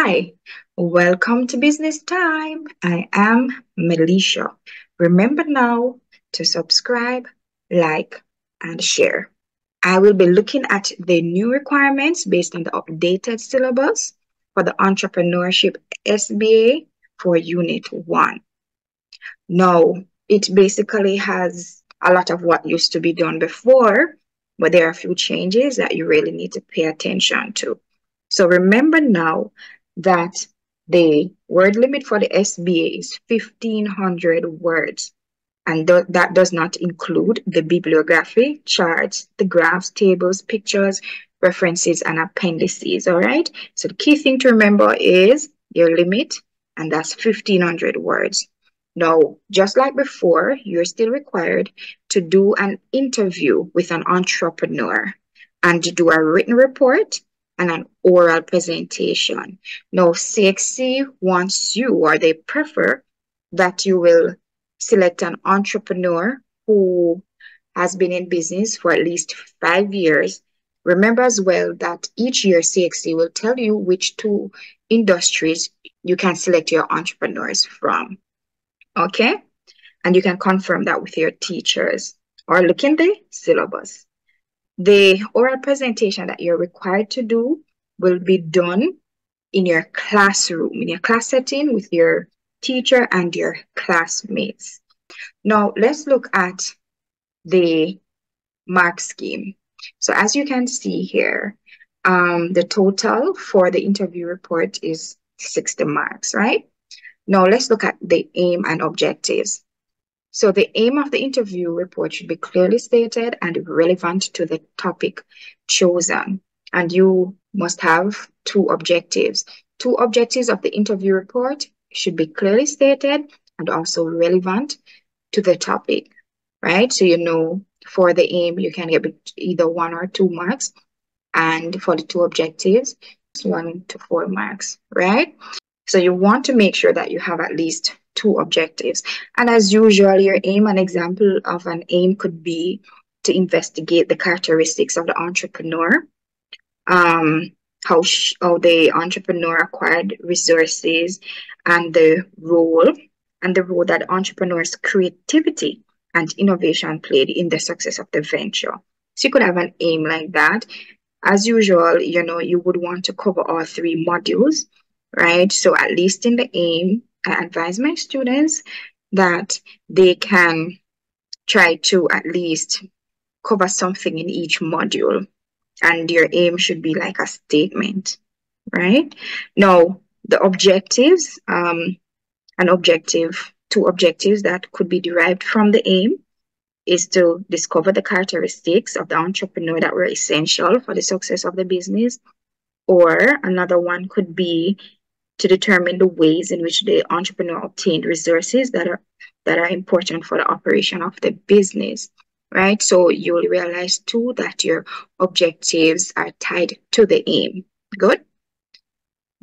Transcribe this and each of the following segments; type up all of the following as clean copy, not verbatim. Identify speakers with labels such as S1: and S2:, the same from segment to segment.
S1: Hi, welcome to Business Time. I am Melisha. Remember now to subscribe, like, and share. I will be looking at the new requirements based on the updated syllabus for the Entrepreneurship SBA for Unit 1. Now, it basically has a lot of what used to be done before, but there are a few changes that you really need to pay attention to. So remember now that the word limit for the SBA is 1,500 words. And that does not include the bibliography, charts, the graphs, tables, pictures, references, and appendices, all right? So the key thing to remember is your limit, and that's 1,500 words. Now, just like before, you're still required to do an interview with an entrepreneur and to do a written report and an oral presentation. Now, CXC wants you, or they prefer that you will select an entrepreneur who has been in business for at least 5 years. Remember as well that each year CXC will tell you which 2 industries you can select your entrepreneurs from. Okay? And you can confirm that with your teachers or look in the syllabus. The oral presentation that you're required to do will be done in your classroom, in your class setting with your teacher and your classmates. Now, let's look at the mark scheme. So as you can see here, the total for the interview report is 60 marks, right? Now, let's look at the aim and objectives. So the aim of the interview report should be clearly stated and relevant to the topic chosen. And you must have 2 objectives. 2 objectives of the interview report should be clearly stated and also relevant to the topic, right? So you know for the aim, you can get either 1 or 2 marks. And for the 2 objectives, 1 to 4 marks, right? So you want to make sure that you have at least 2 objectives. And as usual, your aim, an example of an aim could be to investigate the characteristics of the entrepreneur, how the entrepreneur acquired resources, and the role that entrepreneurs' creativity and innovation played in the success of the venture. So you could have an aim like that. As usual, you would want to cover all 3 modules, right? So at least in the aim, I advise my students that they can try to at least cover something in each module, and your aim should be like a statement, right? Now, the objectives, 2 objectives that could be derived from the aim is to discover the characteristics of the entrepreneur that were essential for the success of the business. Or another one could be to determine the ways in which the entrepreneur obtained resources that are important for the operation of the business, right? So you'll realize too that your objectives are tied to the aim. Good.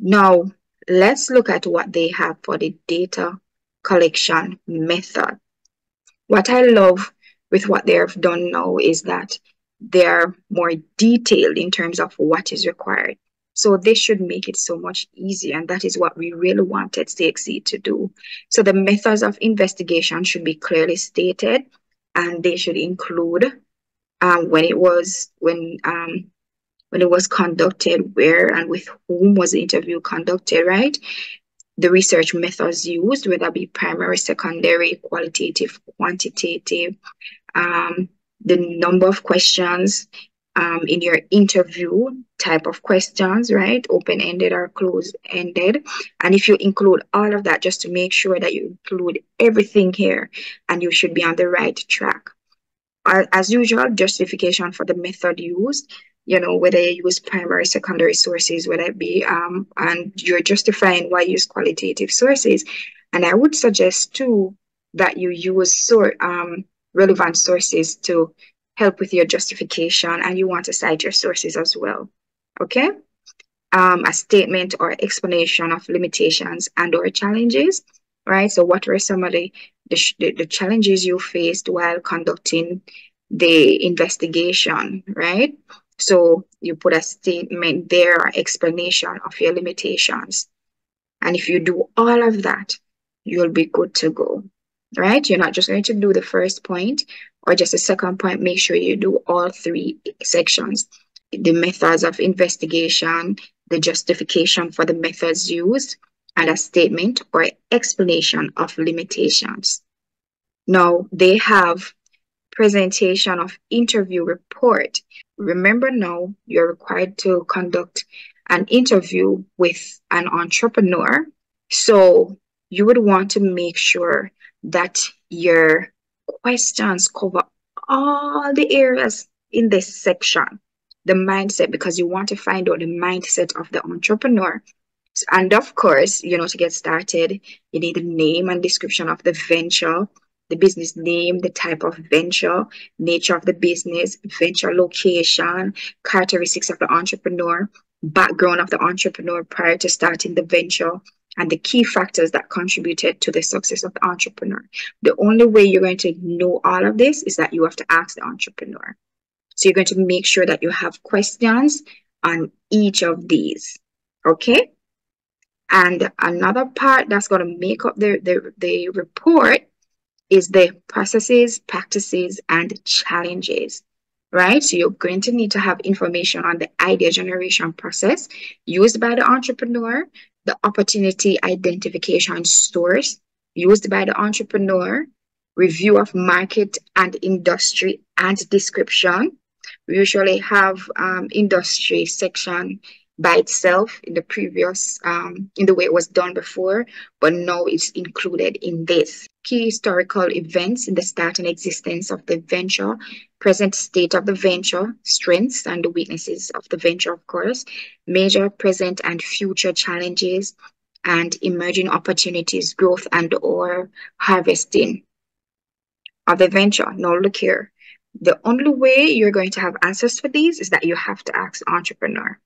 S1: Now, let's look at what they have for the data collection method. What I love with what they have done now is that they're more detailed in terms of what is required. So this should make it so much easier, and that is what we really wanted CXC to do. So the methods of investigation should be clearly stated, and they should include when it was conducted, where and with whom was the interview conducted, right? The research methods used, whether it be primary, secondary, qualitative, quantitative, the number of questions in your interview, type of questions, right? Open-ended or closed-ended. And if you include all of that, just to make sure that you include everything here, and you should be on the right track. As usual, justification for the method used, whether you use primary, secondary sources, whether it be, and you're justifying why you use qualitative sources. And I would suggest too that you use relevant sources to help with your justification, and you want to cite your sources as well. Okay? A statement or explanation of limitations and or challenges, right? So what were some of the challenges you faced while conducting the investigation, right? So you put a statement there, or explanation of your limitations. And if you do all of that, you'll be good to go, right? You're not just going to do the first point or just the second point. Make sure you do all three sections: the methods of investigation, the justification for the methods used, and a statement or explanation of limitations. Now, they have presentation of interview report. Remember now, you're required to conduct an interview with an entrepreneur. So you would want to make sure that your questions cover all the areas in this section. The mindset, because you want to find out the mindset of the entrepreneur. And of course, to get started, you need a name and description of the venture, the business name, the type of venture, nature of the business, venture location, characteristics of the entrepreneur, background of the entrepreneur prior to starting the venture, and the key factors that contributed to the success of the entrepreneur. The only way you're going to know all of this is that you have to ask the entrepreneur. So you're going to make sure that you have questions on each of these. Okay? And another part that's going to make up the report is the processes, practices, and challenges, right? So you're going to need to have information on the idea generation process used by the entrepreneur, the opportunity identification source used by the entrepreneur, review of market and industry and description. We usually have industry section by itself in the previous, in the way it was done before, but now it's included in this. Key historical events in the start and existence of the venture, present state of the venture, strengths and the weaknesses of the venture, of course, major, present, and future challenges, and emerging opportunities, growth and or harvesting of the venture. Now look here. The only way you're going to have answers for these is that you have to ask the entrepreneur.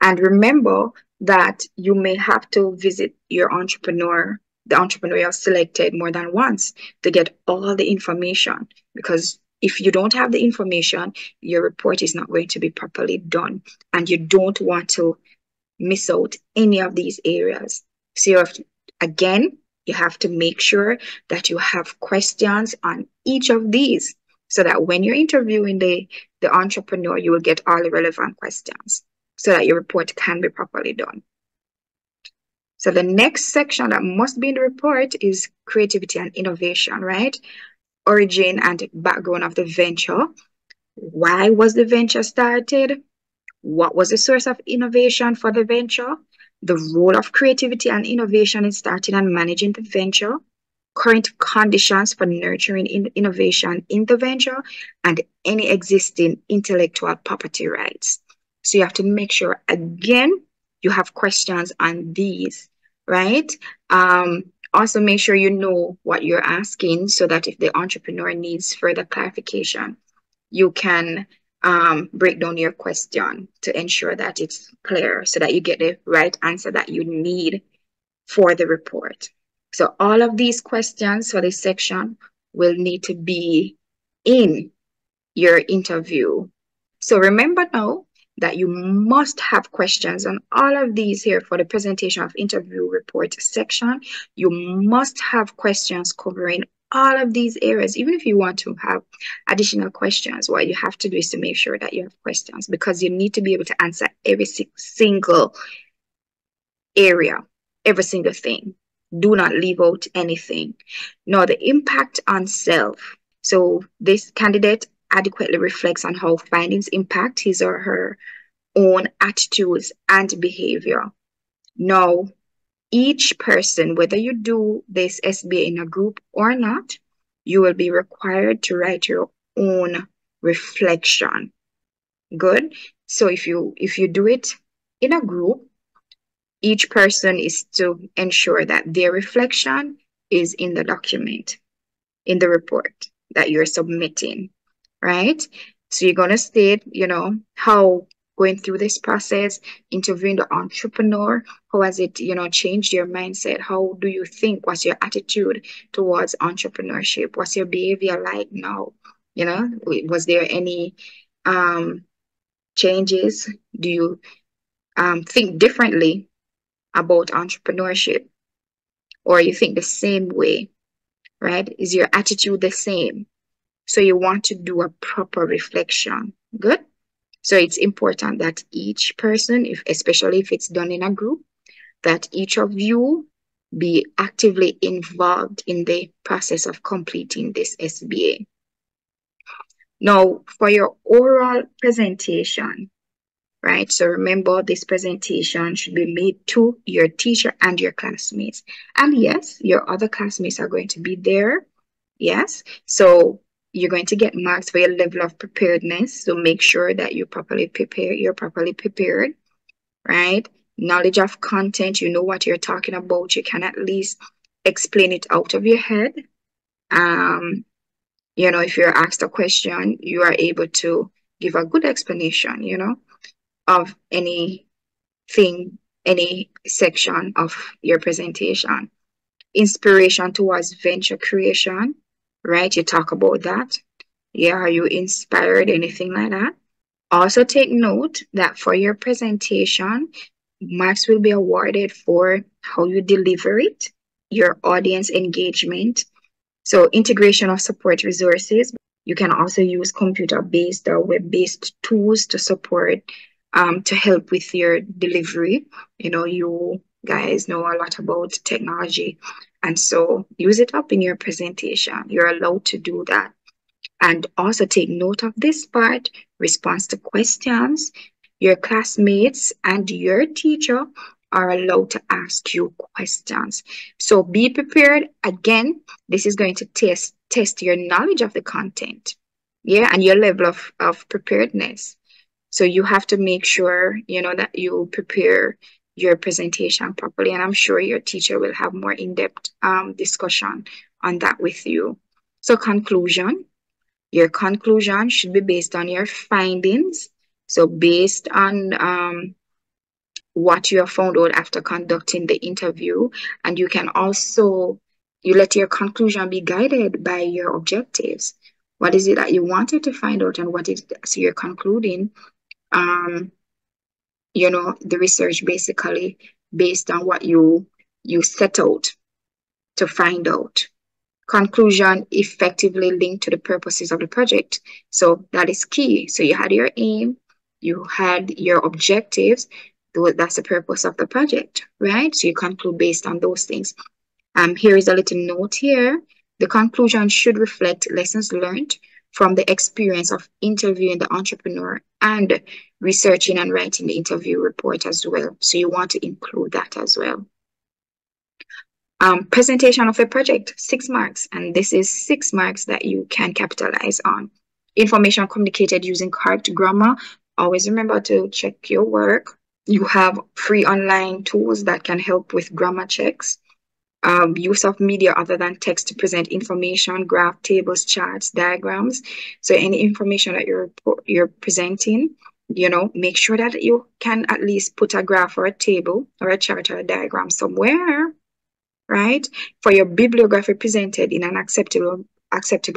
S1: And remember that you may have to visit your entrepreneur, the entrepreneur you have selected, more than once to get all the information. Because if you don't have the information, your report is not going to be properly done. And you don't want to miss out any of these areas. So you have to, again, you have to make sure that you have questions on each of these so that when you're interviewing the entrepreneur, you will get all the relevant questions, so that your report can be properly done. So the next section that must be in the report is creativity and innovation, right? Origin and background of the venture. Why was the venture started? What was the source of innovation for the venture? The role of creativity and innovation in starting and managing the venture. Current conditions for nurturing innovation in the venture, and any existing intellectual property rights. So you have to make sure, again, you have questions on these, right? Also make sure you know what you're asking so that if the entrepreneur needs further clarification, you can break down your question to ensure that it's clear so that you get the right answer that you need for the report. So all of these questions for this section will need to be in your interview. So remember now that you must have questions on all of these here for the presentation of interview report section. You must have questions covering all of these areas. Even if you want to have additional questions, what you have to do is to make sure that you have questions, because you need to be able to answer every single area, every single thing. Do not leave out anything. Now, the impact on self. So this candidate adequately reflects on how findings impact his or her own attitudes and behavior. Now, each person, whether you do this SBA in a group or not, you will be required to write your own reflection. Good. So if you do it in a group, each person is to ensure that their reflection is in the document, in the report that you're submitting, right? So you're going to state, how going through this process, interviewing the entrepreneur, how has it, changed your mindset? How do you think? What's your attitude towards entrepreneurship? What's your behavior like now? Was there any changes? Do you think differently about entrepreneurship, or you think the same way, right? Is your attitude the same? So you want to do a proper reflection. Good. So it's important that each person, especially if it's done in a group, that each of you be actively involved in the process of completing this SBA. Now, for your oral presentation, right? So remember, this presentation should be made to your teacher and your classmates. And yes, your other classmates are going to be there. Yes. So you're going to get marks for your level of preparedness. So make sure that you're properly prepared, right? Knowledge of content, you know what you're talking about. You can at least explain it out of your head. If you're asked a question, you are able to give a good explanation, of anything, any section of your presentation. Inspiration towards venture creation, right? You talk about that. Yeah, are you inspired? Anything like that? Also take note that for your presentation, marks will be awarded for how you deliver it, your audience engagement. So integration of support resources. You can also use computer-based or web-based tools to support, to help with your delivery. You guys know a lot about technology, and so use it up in your presentation. You're allowed to do that. And also take note of this part, response to questions. Your classmates and your teacher are allowed to ask you questions. So be prepared. Again, this is going to test your knowledge of the content. Yeah, and your level of preparedness. So you have to make sure, that you prepare your presentation properly. And I'm sure your teacher will have more in-depth discussion on that with you. So conclusion. Your conclusion should be based on your findings. So based on what you have found out after conducting the interview. And you can also, you let your conclusion be guided by your objectives. What is it that you wanted to find out, and what is it? So you're concluding, the research basically based on what you set out to find out. Conclusion effectively linked to the purposes of the project. So that is key. So you had your aim, you had your objectives. That's the purpose of the project, right? So you conclude based on those things. Here is a little note here. The conclusion should reflect lessons learned from the experience of interviewing the entrepreneur and researching and writing the interview report as well. So you want to include that as well. Presentation of a project, 6 marks, and this is 6 marks that you can capitalize on. Information communicated using correct grammar. Always remember to check your work. You have free online tools that can help with grammar checks. Use of media other than text to present information, graph, tables, charts, diagrams. So any information that you're presenting, make sure that you can at least put a graph or a table or a chart or a diagram somewhere, right? For your bibliography presented in an acceptable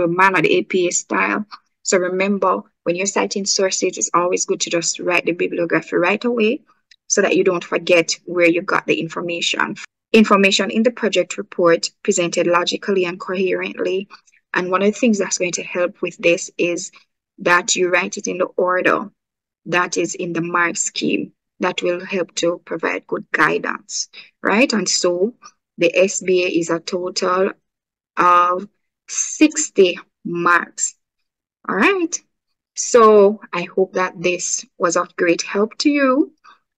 S1: manner, the APA style. So remember, when you're citing sources, it's always good to just write the bibliography right away so that you don't forget where you got the information. Information in the project report presented logically and coherently. And one of the things that's going to help with this is that you write it in the order that is in the mark scheme. That will help to provide good guidance, right? And so the SBA is a total of 60 marks. All right. So I hope that this was of great help to you.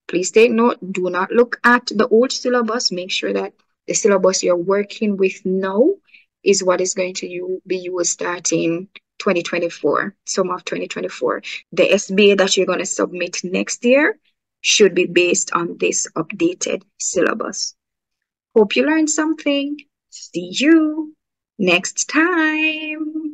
S1: Please take note, do not look at the old syllabus. Make sure that the syllabus you're working with now is what is going to be used starting 2024, summer of 2024. The SBA that you're going to submit next year should be based on this updated syllabus. Hope you learned something. See you next time.